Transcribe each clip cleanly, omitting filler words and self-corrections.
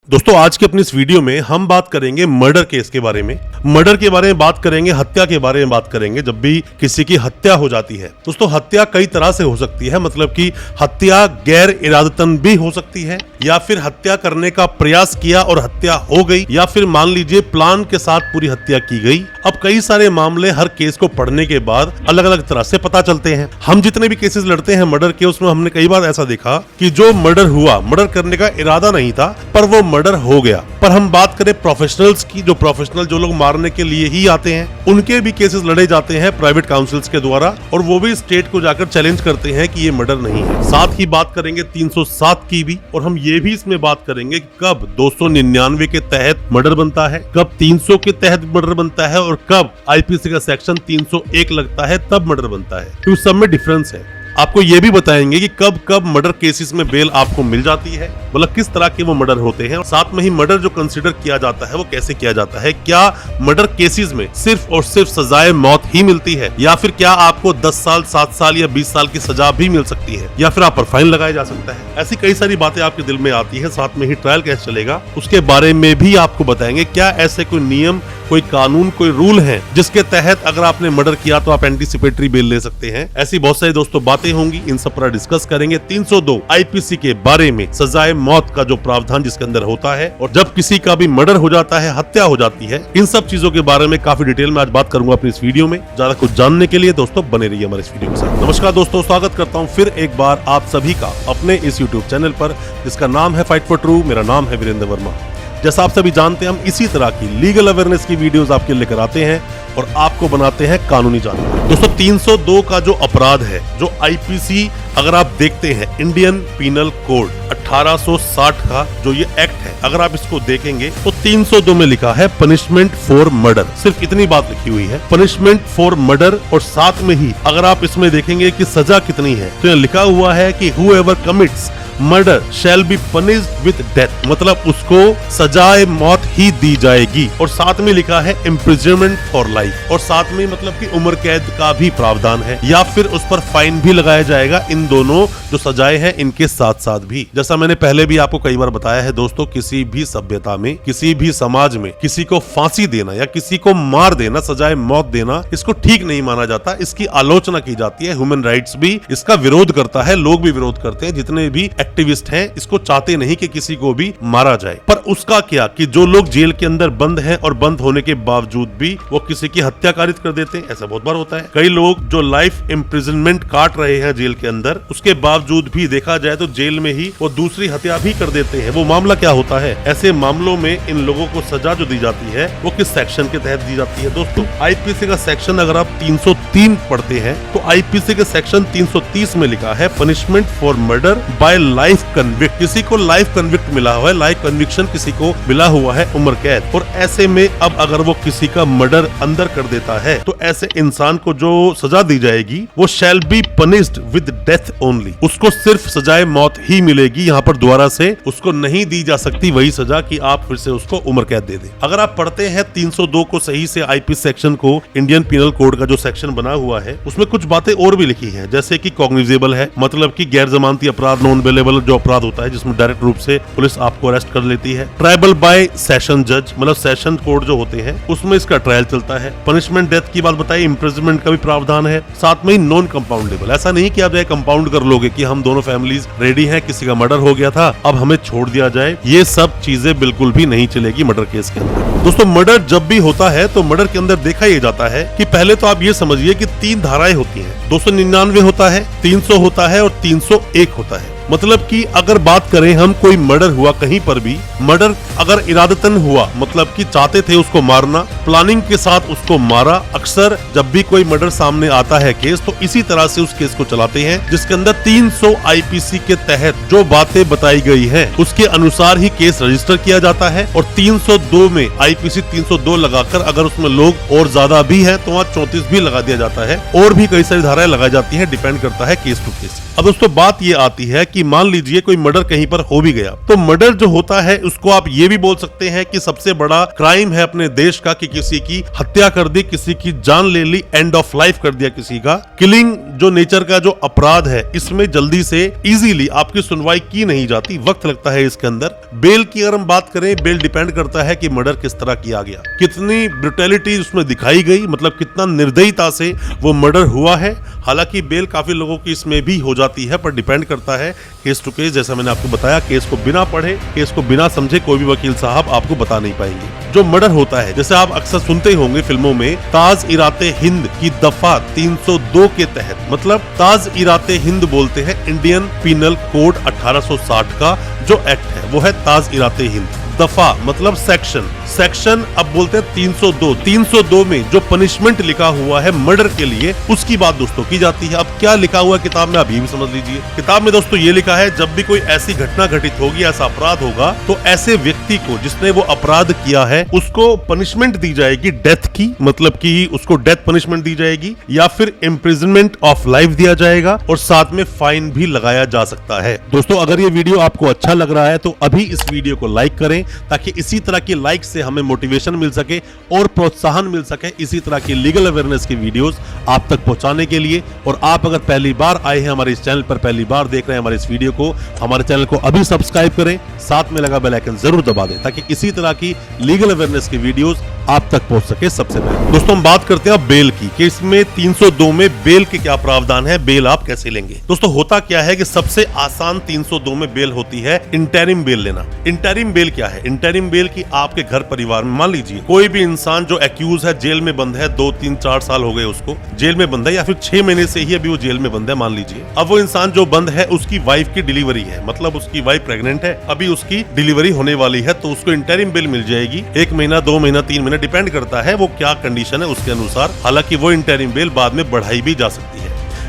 दोस्तों आज की अपनी इस वीडियो में हम बात करेंगे मर्डर केस के बारे में। मर्डर के बारे में बात करेंगे, हत्या के बारे में बात करेंगे। जब भी किसी की हत्या हो जाती है दोस्तों, हत्या कई तरह से हो सकती है। मतलब कि हत्या गैर इरादतन भी हो सकती है, या फिर हत्या करने का प्रयास किया और हत्या हो गई, या फिर मान लीजिए प्लान के साथ पूरी हत्या की गई। अब कई सारे मामले हर केस को पढ़ने के बाद अलग अलग तरह से पता चलते हैं। हम जितने भी केसेस लड़ते हैं मर्डर के, उसमें हमने कई बार ऐसा देखा कि जो मर्डर हुआ, मर्डर करने का इरादा नहीं था पर वो मर्डर हो गया। पर हम बात करें प्रोफेशनल्स की, जो प्रोफेशनल जो लोग मारने के लिए ही आते हैं, उनके भी केसेस लड़े जाते हैं प्राइवेट काउंसिल्स के द्वारा, और वो भी स्टेट को जाकर चैलेंज करते हैं कि ये मर्डर नहीं है। साथ ही बात करेंगे 307 की भी, और हम ये भी इसमें बात करेंगे कि कब 299 के तहत मर्डर बनता है, कब 300 के तहत मर्डर बनता है, और कब आईपीसी का सेक्शन 301 लगता है तब मर्डर बनता है। तो सब में डिफरेंस है। आपको ये भी बताएंगे कि कब कब मर्डर केसेस में बेल आपको मिल जाती है, मतलब किस तरह के वो मर्डर होते हैं, और साथ में ही मर्डर जो कंसीडर किया जाता है वो कैसे किया जाता है। क्या मर्डर केसेस में सिर्फ और सिर्फ सजाए मौत ही मिलती है, या फिर क्या आपको 10 साल 7 साल या 20 साल की सजा भी मिल सकती है, या फिर आप पर फाइन लगाया जा सकता है। ऐसी कई सारी बातें आपके दिल में आती है। साथ में ही ट्रायल कैसे चलेगा उसके बारे में भी आपको बताएंगे। क्या ऐसे कोई नियम, कोई कानून, कोई रूल है जिसके तहत अगर आपने मर्डर किया तो आप एंटीसिपेटरी बेल ले सकते हैं। ऐसी बहुत सारी दोस्तों बातें होंगी, इन सब पर डिस्कस करेंगे। 302 आईपीसी के बारे में सजाए मौत का जो प्रावधान जिसके अंदर होता है, और जब किसी का भी मर्डर हो जाता है, हत्या हो जाती है, इन सब चीजों के बारे में काफी डिटेल में आज बात करूंगा अपनी इस वीडियो में। ज्यादा कुछ जानने के लिए दोस्तों बने रहिए हमारे इस वीडियो के साथ। नमस्कार दोस्तों, स्वागत करता हूँ फिर एक बार आप सभी का अपने इस यूट्यूब चैनल पर, जिसका नाम है फाइट फॉर ट्रू। मेरा नाम है वीरेंद्र वर्मा। जैसा आप सभी जानते हैं, हम इसी तरह की लीगल अवेयरनेस की वीडियोस आपके लिए लेकर आते हैं और आपको बनाते हैं कानूनी जानकारी। दोस्तों 302 का जो अपराध है, जो आईपीसी अगर आप देखते हैं, इंडियन पीनल कोड 1860 का जो ये एक्ट है, अगर आप इसको देखेंगे तो 302 में लिखा है पनिशमेंट फॉर मर्डर। सिर्फ इतनी बात लिखी हुई है, पनिशमेंट फॉर मर्डर। और साथ में ही अगर आप इसमें देखेंगे कि सजा कितनी है, तो यहाँ लिखा हुआ है कि whoever commits murder shall be punished with death, मतलब उसको सजाए मौत ही दी जाएगी। और साथ में लिखा है इम्प्रिजनमेंट फॉर लाइफ, और साथ में मतलब कि उम्र कैद का भी प्रावधान है, या फिर उस पर फाइन भी लगाया जाएगा। इन दोनों जो सजाए हैं इनके साथ साथ भी, जैसा मैंने पहले भी आपको कई बार बताया है दोस्तों, किसी भी सभ्यता में, किसी भी समाज में किसी को फांसी देना या किसी को मार देना, सजाए मौत देना, इसको ठीक नहीं माना जाता। इसकी आलोचना की जाती है। ह्यूमन राइट्स भी इसका विरोध करता है, लोग भी विरोध करते हैं। जितने भी एक्टिविस्ट हैं इसको चाहते नहीं कि किसी को भी मारा जाए। पर उसका क्या कि जो लोग जेल के अंदर बंद हैं और बंद होने के बावजूद भी वो किसी की हत्या कारित कर देते हैं, ऐसा बहुत बार होता है। कई लोग जो लाइफ इम्प्रिजनमेंट काट रहे हैं जेल के अंदर, उसके बावजूद भी देखा जाए तो जेल में ही वो दूसरी हत्या भी कर देते हैं। वो मामला क्या होता है? ऐसे मामलों में इन लोगों को सजा जो दी जाती है वो किस सेक्शन के तहत दी जाती है? दोस्तों आईपीसी का सेक्शन अगर आप 303 पढ़ते हैं तो आईपीसी के सेक्शन 330 में लिखा है punishment for murder bye life convict. किसी को लाइफ कन्विक्ट मिला हुआ है, लाइफ कन्विक्शन किसी को मिला हुआ है, उम्र कैद। और ऐसे में अब अगर वो किसी का मर्डर अंदर कर देता है तो ऐसे इंसान को जो सजा दी जाएगी वो shall be punished with death only. उसको सिर्फ सजाए मौत ही मिलेगी। यहाँ पर दोबारा से उसको नहीं दी जा सकती वही सजा कि आप फिर से उसको उम्र कैद दे दें। अगर आप पढ़ते हैं 302 को सही से, आईपीसी सेक्शन को, इंडियन पीनल कोड का जो सेक्शन बना हुआ है, उसमें कुछ बातें और भी लिखी हैं, जैसे कि कॉग्निजेबल है, मतलब कि गैर जमानती अपराध, नॉन बेलेबल जो अपराध होता है जिसमें डायरेक्ट रूप से पुलिस आपको अरेस्ट कर लेती है। ट्रायबल बाय सेशन जज, मतलब सेशन कोर्ट जो होते हैं उसमें इसका ट्रायल चलता है। पनिशमेंट डेथ की बात बताई, इम्प्रिजनमेंट का भी प्रावधान है। साथ में ही नॉन कंपाउंडेबल, ऐसा नहीं कि आप जाए कंपाउंड कर लोगे कि हम दोनों फैमिलीज रेडी हैं, किसी का मर्डर हो गया था अब हमें छोड़ दिया जाए। ये सब चीजें बिल्कुल भी नहीं चलेगी मर्डर केस के अंदर। दोस्तों मर्डर जब भी होता है तो मर्डर के अंदर देखा ये जाता है कि पहले तो आप ये समझिए कि 3 धाराएं होती हैं। 299 होता है, 300 होता है और 301 होता है। मतलब कि अगर बात करें हम, कोई मर्डर हुआ कहीं पर भी, मर्डर अगर इरादतन हुआ, मतलब कि चाहते थे उसको मारना, प्लानिंग के साथ उसको मारा। अक्सर जब भी कोई मर्डर सामने आता है केस, तो इसी तरह से उस केस को चलाते हैं, जिसके अंदर 300 आईपीसी के तहत जो बातें बताई गई हैं उसके अनुसार ही केस रजिस्टर किया जाता है। और 302 में आईपीसी 302 लगाकर अगर उसमें लोग और ज्यादा भी है तो वहाँ 34 भी लगा दिया जाता है, और भी कई सारी धाराएं लगाई जाती है, डिपेंड करता है केस टू केस। अब दोस्तों बात ये आती है कि मान लीजिए कोई मर्डर कहीं पर हो भी गया, तो मर्डर जो होता है उसको आप ये भी बोल सकते हैं कि सबसे बड़ा क्राइम है अपने देश का कि किसी की हत्या कर दी, किसी की जान ले ली, एंड ऑफ लाइफ कर दिया किसी का। किलिंग जो नेचर का जो अपराध है, इसमें जल्दी से इजीली आपकी सुनवाई की नहीं जाती, वक्त लगता है इसके अंदर। बेल की अगर हम बात करें, बेल डिपेंड करता है कि मर्डर किस तरह किया गया, कितनी ब्रुटैलिटी उसमें दिखाई गई, मतलब कितना निर्दयता से वो मर्डर हुआ है। हालांकि बेल काफी लोगों की इसमें भी हो जाती है, पर डिपेंड करता है केस टू केस। जैसा मैंने आपको बताया, केस को बिना पढ़े, केस को बिना समझे कोई भी वकील साहब आपको बता नहीं पाएंगे। जो मर्डर होता है, जैसे आप अक्सर सुनते होंगे फिल्मों में, ताज-इराते हिंद की दफा 302 के तहत, मतलब ताज-इराते हिंद बोलते हैं इंडियन पीनल कोड 1860 का जो एक्ट है, वो है ताज-इराते हिंद। दफा मतलब सेक्शन अब बोलते हैं 302। 302 में जो पनिशमेंट लिखा हुआ है मर्डर के लिए, उसकी बात दोस्तों की जाती है। अब क्या लिखा हुआ है किताब में, अभी भी समझ लीजिए। किताब में दोस्तों ये लिखा है, जब भी कोई ऐसी घटना घटित होगी, ऐसा अपराध होगा, तो ऐसे व्यक्ति को जिसने वो अपराध किया है, उसको पनिशमेंट दी जाएगी डेथ की, मतलब कि उसको डेथ पनिशमेंट दी जाएगी, या फिर इम्प्रिजनमेंट ऑफ लाइफ दिया जाएगा, और साथ में फाइन भी लगाया जा सकता है। दोस्तों अगर ये वीडियो आपको अच्छा लग रहा है तो अभी इस वीडियो को लाइक करें, ताकि इसी तरह की लाइक से हमें मोटिवेशन मिल सके और प्रोत्साहन मिल सके इसी तरह की लीगल अवेयरनेस की वीडियोस आप तक पहुंचाने के लिए। और आप अगर पहली बार आए हैं हमारे इस चैनल पर, पहली बार देख रहे हैं हमारे इस वीडियो को, हमारे चैनल को अभी सब्सक्राइब करें, साथ में लगा बेल आइकन जरूर दबा दें, ताकि इसी तरह की लीगल अवेयरनेस की वीडियोस आप तक पहुंच सके सबसे पहले। दोस्तों हम बात करते हैं बेल की, कि इसमें 302 में बेल के क्या प्रावधान है, बेल आप कैसे लेंगे। दोस्तों होता क्या है कि सबसे आसान 302 में बेल होती है इंटरिम बेल लेना। इंटरिम बेल क्या है? इंटरिम बेल की आपके घर परिवार में, मान लीजिए कोई भी इंसान जो एक्यूज है, जेल में बंद है, 2, 3, 4 साल हो गए उसको जेल में बंद है, या फिर 6 महीने से ही अभी वो जेल में बंद है मान लीजिए। अब वो इंसान जो बंद है, उसकी वाइफ की डिलीवरी है, मतलब उसकी वाइफ प्रेग्नेंट है, अभी उसकी डिलीवरी होने वाली है, तो उसको इंटरिम बेल मिल जाएगी। 1 महीना, 2 महीना, 3 महीना, डिपेंड करता है वो क्या कंडीशन है उसके अनुसार। हालांकि वो इंटरिम बेल बाद में बढ़ाई भी जा सकती है,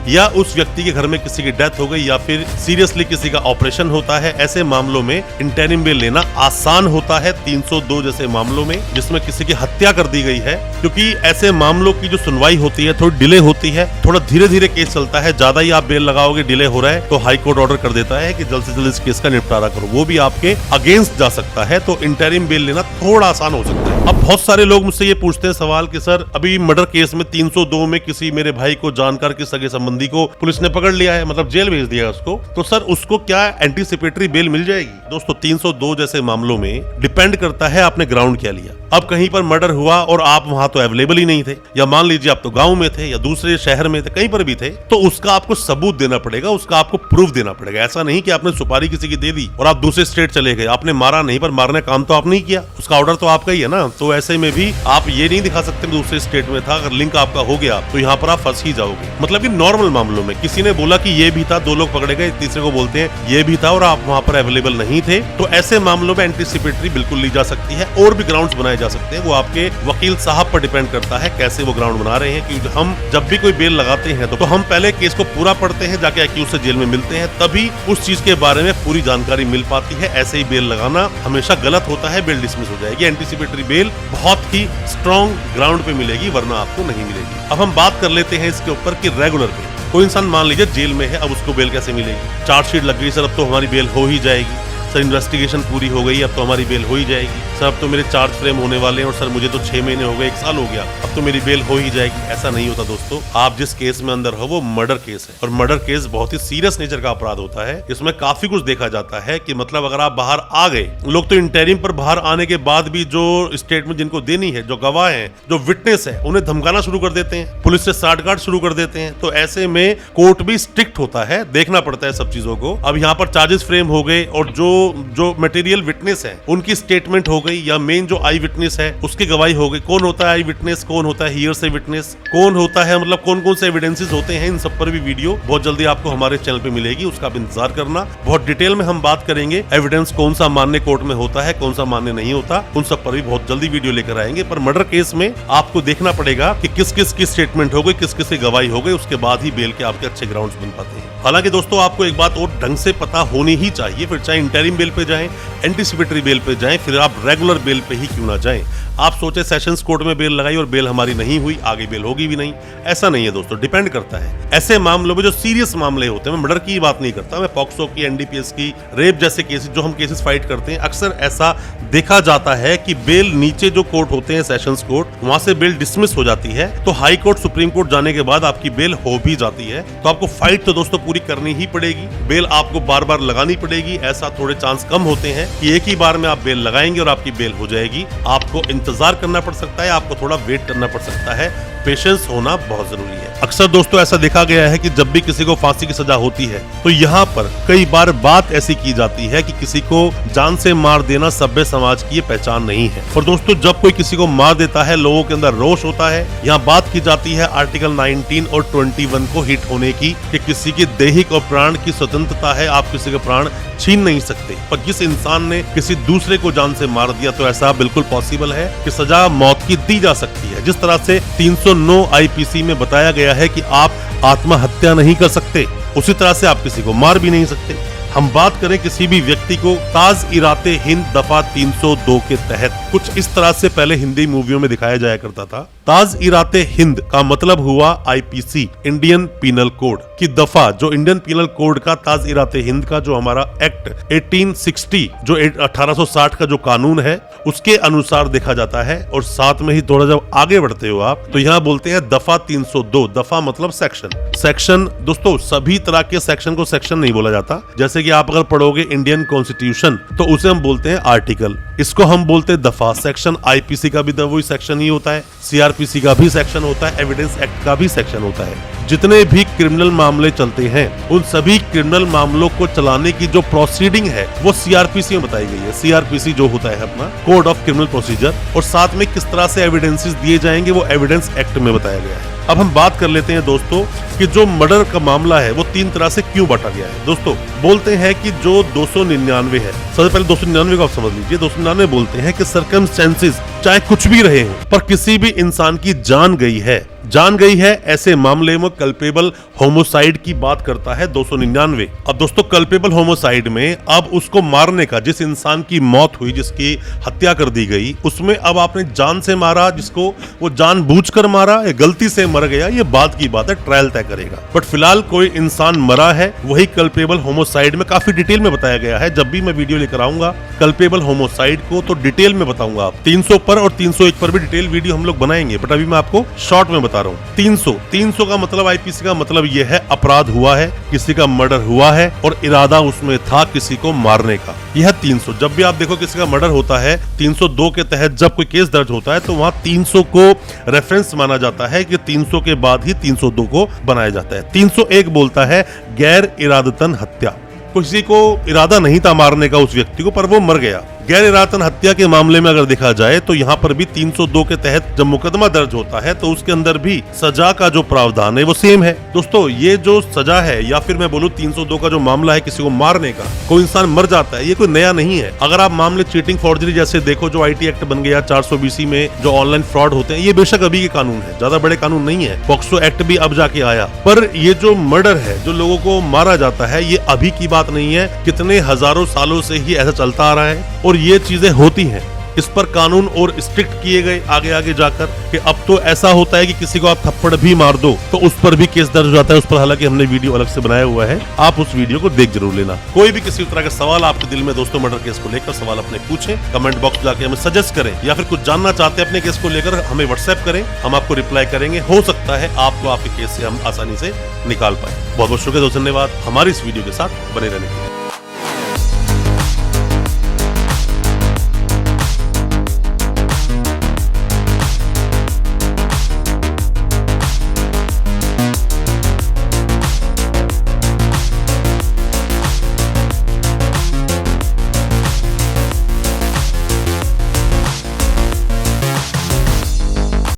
या उस व्यक्ति के घर में किसी की डेथ हो गई, या फिर सीरियसली किसी का ऑपरेशन होता है, ऐसे मामलों में इंटरिम बेल लेना आसान होता है 302 जैसे मामलों में, जिसमें किसी की हत्या कर दी गई है। क्योंकि ऐसे मामलों की जो सुनवाई होती है थोड़ी डिले होती है, थोड़ा धीरे धीरे केस चलता है। ज्यादा ही आप बेल लगाओगे, डिले हो रहा है, तो हाई कोर्ट ऑर्डर कर देता है कि जल्द से जल्द इस केस का निपटारा करो, वो भी आपके अगेंस्ट जा सकता है। तो इंटरिम बेल लेना थोड़ा आसान हो सकता है। अब बहुत सारे लोग मुझसे ये पूछते हैं सवाल कि सर अभी मर्डर केस में 302 में किसी मेरे भाई को जानकर के सगे संबंधी को पुलिस ने पकड़ लिया है, मतलब जेल भेज दिया उसको, तो सर उसको क्या एंटीसिपेटरी बेल मिल जाएगी? दोस्तों 302 जैसे मामलों में डिपेंड करता है आपने ग्राउंड क्या लिया। अब कहीं पर मर्डर हुआ और आप वहां तो अवेलेबल ही नहीं थे, या मान लीजिए आप तो गांव में थे या दूसरे शहर में थे, कहीं पर भी थे, तो उसका आपको सबूत देना पड़ेगा, उसका आपको प्रूफ देना पड़ेगा। ऐसा नहीं कि आपने सुपारी किसी की दे दी और आप दूसरे स्टेट चले गए, आपने मारा नहीं, पर मारने काम तो आपने ही किया, उसका ऑर्डर तो आपका ही है ना। तो ऐसे में भी आप ये नहीं दिखा सकते दूसरे स्टेट में था, अगर लिंक आपका हो गया तो यहाँ पर आप फंस ही जाओगे। मतलब कि नॉर्मल मामलों में किसी ने बोला कि ये भी था, 2 लोग पकड़े गए, तीसरे को बोलते हैं ये भी था और आप वहां पर अवेलेबल नहीं थे, तो ऐसे मामलों में एंटीसिपेटरी बिल्कुल ली जा सकती है। और भी ग्राउंड्स बनाए जा सकते हैं, वो आपके वकील साहब पर डिपेंड करता है कैसे वो ग्राउंड बना रहे हैं। क्योंकि हम जब भी कोई बेल लगाते हैं तो हम पहले केस को पूरा पढ़ते हैं, जाके एक्यूज से जेल में मिलते हैं, तभी उस चीज के बारे में पूरी जानकारी मिल पाती है। ऐसे ही बेल लगाना हमेशा गलत होता है, बेल डिसमिस हो जाएगी। एंटीसिपेटरी बेल बहुत ही स्ट्रॉन्ग ग्राउंड पे मिलेगी, वरना आपको नहीं मिलेगी। अब हम बात कर लेते हैं इसके ऊपर कि रेगुलर बेल। कोई इंसान मान लीजिए जेल में है, अब उसको बेल कैसे मिलेगी? चार्जशीट लग गई, सर अब तो हमारी बेल हो ही जाएगी, सर इन्वेस्टिगेशन पूरी हो गई, अब तो हमारी बेल हो ही जाएगी, सर अब तो मेरे चार्ज फ्रेम होने वाले हैं, और सर मुझे तो 6 महीने हो गए, 1 साल हो गया, अब तो मेरी बेल हो ही जाएगी। ऐसा नहीं होता दोस्तों। आप जिस केस में अंदर हो वो मर्डर केस है, और मर्डर केस बहुत ही सीरियस नेचर का अपराध होता है। इसमें काफी कुछ देखा जाता है कि मतलब अगर आप बाहर आ गए, लोग तो इंटरिम पर बाहर आने के बाद भी जो स्टेटमेंट जिनको देनी है, जो गवाह है, जो विटनेस है, उन्हें धमकाना शुरू कर देते हैं, पुलिस से साठगांठ शुरू कर देते हैं। तो ऐसे में कोर्ट भी स्ट्रिक्ट होता है, देखना पड़ता है सब चीजों को। अब यहाँ पर चार्जेस फ्रेम हो गए, और जो मटेरियल विटनेस है उनकी स्टेटमेंट हो गई, या मेन जो आई विटनेस है उसकी गवाही हो गई। कौन होता है आई विटनेस, कौन होता है हियर से विटनेस, कौन होता है, मतलब कौन कौन से एविडेंसेस होते हैं, इन सब पर भी वीडियो बहुत जल्दी आपको हमारे चैनल पे मिलेगी, उसका आप इंतजार करना। बहुत डिटेल में हम बात करेंगे एविडेंस कौन सा मान्य कोर्ट में होता है, कौन सा मान्य नहीं होता, उन सब पर भी बहुत जल्दी वीडियो लेकर आएंगे। पर मर्डर केस में आपको देखना पड़ेगा कि किस किस की स्टेटमेंट हो गई, किस किस की गवाही हो गई, उसके बाद ही बेल के आपके अच्छे ग्राउंड्स बन पाते हैं। हालांकि दोस्तों आपको एक बात और ढंग से पता होनी ही चाहिए, फिर चाहे इंटरिम बेल पे जाएं, एंटीसिपेटरी बेल पे जाएं, फिर आप रेगुलर बेल पे ही क्यों ना जाएं। आप सोचे सेशंस कोर्ट में बेल लगाई और बेल हमारी नहीं हुई, आगे बेल होगी भी नहीं, ऐसा नहीं है दोस्तों, डिपेंड करता है। ऐसे मामलों में जो सीरियस मामले होते हैं, मैं मर्डर की बात नहीं करता, मैं पॉक्सो की, एनडीपीएस की, रेप जैसे केसेस जो हम केसेस फाइट करते हैं, अक्सर ऐसा देखा जाता है कि बेल नीचे जो कोर्ट होते हैं, सेशंस कोर्ट, वहां से बेल डिसमिस हो जाती है, तो हाई कोर्ट, सुप्रीम कोर्ट जाने के बाद आपकी बेल हो भी जाती है। तो आपको फाइट तो दोस्तों पूरी करनी ही पड़ेगी, बेल आपको बार बार लगानी पड़ेगी। ऐसा थोड़े चांस कम होते हैं कि एक ही बार में आप बेल लगाएंगे और आपकी बेल हो जाएगी। आपको इंतजार करना पड़ सकता है, आपको थोड़ा वेट करना पड़ सकता है, पेशेंस होना बहुत जरूरी है। अक्सर दोस्तों ऐसा देखा गया है कि जब भी किसी को फांसी की सजा होती है तो यहाँ पर कई बार बात ऐसी की जाती है कि किसी को जान से मार देना सभ्य समाज की ये पहचान नहीं है। और दोस्तों जब कोई किसी को मार देता है, लोगों के अंदर रोष होता है। यहाँ बात की जाती है आर्टिकल 19 और 21 को हिट होने की, कि किसी की दैहिक और प्राण की स्वतंत्रता है, आप किसी के प्राण छीन नहीं सकते। पर जिस इंसान ने किसी दूसरे को जान से मार दिया तो ऐसा बिल्कुल पॉसिबल है कि सजा मौत की दी जा सकती है। जिस तरह से 309 आईपीसी में बताया गया है कि आप आत्महत्या नहीं कर सकते, उसी तरह से आप किसी को मार भी नहीं सकते। हम बात करें किसी भी व्यक्ति को ताज-इराते हिंद दफा 302 के तहत, कुछ इस तरह से पहले हिंदी मूवियों में दिखाया जाया करता था। ताज-इराते हिंद का मतलब हुआ आईपीसी, इंडियन पीनल कोड की दफा, जो इंडियन पीनल कोड का ताज-इराते हिंद का जो हमारा एक्ट 1860, जो 1860 का जो कानून है, उसके अनुसार देखा जाता है। और साथ में ही थोड़ा जब आगे बढ़ते हो आप तो यहाँ बोलते हैं दफा 302, दफा मतलब सेक्शन। सेक्शन दोस्तों सभी तरह के सेक्शन को सेक्शन नहीं बोला जाता। जैसे कि आप अगर पढ़ोगे इंडियन कॉन्स्टिट्यूशन तो उसे हम बोलते हैं आर्टिकल, इसको हम बोलते हैं दफा। सेक्शन आईपीसी का भी वही सेक्शन ही होता है, सीआरपीसी का भी सेक्शन होता है, एविडेंस एक्ट का भी सेक्शन होता है। जितने भी क्रिमिनल मामले चलते हैं उन सभी क्रिमिनल मामलों को चलाने की जो प्रोसीडिंग है वो सीआरपीसी में बताई गई है। सीआरपीसी जो होता है अपना कोड ऑफ क्रिमिनल प्रोसीजर, और साथ में किस तरह से एविडेंसेस दिए जाएंगे वो एविडेंस एक्ट में बताया गया है। अब हम बात कर लेते हैं दोस्तों कि जो मर्डर का मामला है वो 3 तरह से क्यों बांटा गया है। दोस्तों बोलते हैं कि जो 299 है, सबसे पहले 299 को आप समझ लीजिए। 299 बोलते हैं कि सर्कमस्टेंसेस चाहे कुछ भी रहे हो पर किसी भी इंसान की जान गई है, ऐसे मामले में कल्पेबल होमोसाइड की बात करता है 299। अब दोस्तों कल्पेबल होमोसाइड में अब उसको मारने का, जिस इंसान की मौत हुई, जिसकी हत्या कर दी गई, उसमें अब आपने जान से मारा, जिसको वो जानबूझकर मारा या गलती से मर गया, ये बात की बात है, ट्रायल तय करेगा। बट फिलहाल कोई इंसान मरा है, वही कल्पेबल होमोसाइड में काफी डिटेल में बताया गया है। जब भी मैं वीडियो लेकर आऊंगा कल्पेबल होमोसाइड को तो डिटेल में बताऊंगा। आप 300 पर और 301 पर भी डिटेल वीडियो हम लोग बनाएंगे, बट अभी मैं आपको शॉर्ट में बता रहा हूँ। 300 का मतलब आईपीसी का मतलब ये है अपराध हुआ है, किसी का मर्डर हुआ है और इरादा उसमें था किसी को मारने का, यह 300। जब भी आप देखो किसी का मर्डर होता है 302 के तहत जब कोई केस दर्ज होता है तो वहां 300 को रेफरेंस माना जाता है कि 300 के बाद ही 302 को बनाया जाता है। 301 बोलता है गैर इरादतन हत्या, किसी को इरादा नहीं था मारने का उस व्यक्ति को पर वो मर गया। गैर इरादतन हत्या के मामले में अगर देखा जाए तो यहाँ पर भी 302 के तहत जब मुकदमा दर्ज होता है तो उसके अंदर भी सजा का जो प्रावधान है वो सेम है। दोस्तों ये जो सजा है, या फिर मैं बोलूं 302 का जो मामला है किसी को मारने का, कोई इंसान मर जाता है, ये कोई नया नहीं है। अगर आप मामले चीटिंग, फॉर्जरी जैसे देखो, जो आईटी एक्ट बन गया 420 में, जो ऑनलाइन फ्रॉड होते हैं, ये बेशक अभी के कानून है, ज्यादा बड़े कानून नहीं है। पॉक्सो एक्ट भी अब जाके आया, पर ये जो मर्डर है, जो लोगों को मारा जाता है, ये अभी की बात नहीं है, कितने हजारों सालों से ही ऐसा चलता आ रहा है और ये चीजें होती हैं। इस पर कानून और स्ट्रिक्ट किए गए आगे जाकर कि अब तो ऐसा होता है कि किसी को आप थप्पड़ भी मार दो तो उस पर भी केस दर्ज हो जाता है। उस पर हालांकि हमने वीडियो अलग से बनाया हुआ है, आप उस वीडियो को देख जरूर लेना। कोई भी किसी तरह का सवाल आपके दिल में दोस्तों मर्डर केस को लेकर सवाल अपने पूछें, कमेंट बॉक्स जाके हमें सजेस्ट करें, या फिर कुछ जानना चाहते हैं अपने केस को लेकर हमें व्हाट्सएप करें, हम आपको रिप्लाई करेंगे। हो सकता है आपको आपके केस से हम आसानी से निकाल पाए। बहुत बहुत शुक्रिया, धन्यवाद हमारी इस वीडियो के साथ बने रहने के लिए।